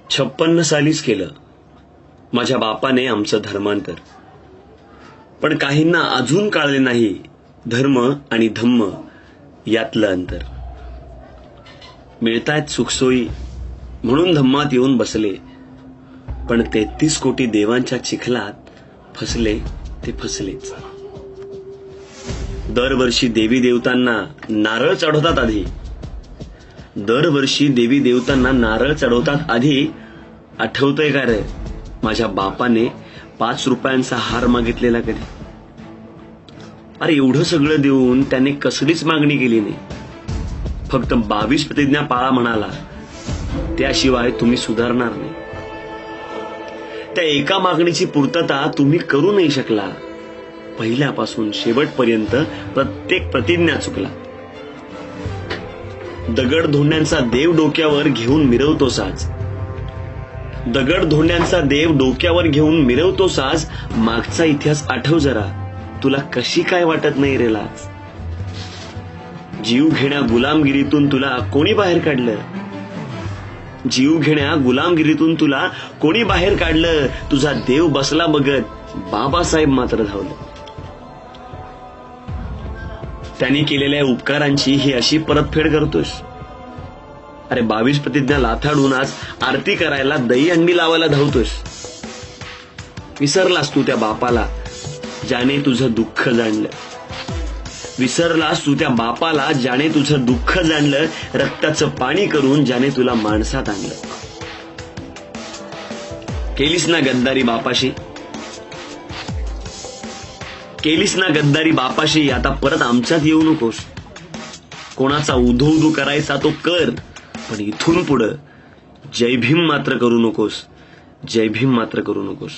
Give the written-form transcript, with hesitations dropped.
56 सालीच केलं माझ्या बापाने आमचं धर्मांतर. पण काहींना अजून कळले नाही धर्म आणि धम्म यातलं अंतर. मिळतायत सुखसोयी म्हणून धम्मात येऊन बसले, पण 33 कोटी देवांच्या चिखलात फसले ते फसलेच. दरवर्षी देवी देवतांना नारळ चढवतात आधी. दरवर्षी देवी देवतांना नारळ चढवतात आधी. आठवतंय का रे माझ्या बापाने 5 रुपयांचा हार मागितलेला कधी? अरे एवढं सगळं देऊन त्याने कसलीच मागणी केली नाही. फक्त 22 प्रतिज्ञा पाळा म्हणाला, त्याशिवाय तुम्ही सुधारणार नाही. त्या एका मागणीची पूर्तता तुम्ही करू नाही शकला. पहिल्यापासून शेवटपर्यंत प्रत्येक प्रतिज्ञा चुकला. दगड धोंड्यांचा देव डोक्यावर घेऊन मिरवतो साज. दगड धोंड्यांचा देव डोक्यावर घेऊन मिरवतो साज. मागचा इतिहास आठव जरा, तुला कशी काय वाटत नाही रे लाज? जीव घेण्या गुलामगिरीतून तुला कोणी बाहेर काढलं? जीव घेण्या गुलामगिरीतून तुला कोणी बाहेर काढलं? तुझा देव बसला बघत बाबासाहेब मात्र धावलं. त्यांनी केलेल्या उपकारांची ही अशी परतफेड करतोस. अरे 22 प्रतिज्ञा लाथाडून आज आरती करायला दही अंडी लावायला धावतोस. विसरलास तू त्या बापाला ज्याने तुझं दुःख जाणलं. विसरलास तू त्या बापाला ज्याने तुझं दुःख जाणलं. रक्ताचं पाणी करून ज्याने तुला माणसात आणलं. केलीस ना गद्दारी बापाशी, केलीस ना गद्दारी बापाशी. आता परत आमच्यात येऊ नकोस. कोणाचा उधो उधो करायचा तो कर, पण इथून पुढं जय भीम मात्र करू नकोस. जय भीम मात्र करू नकोस.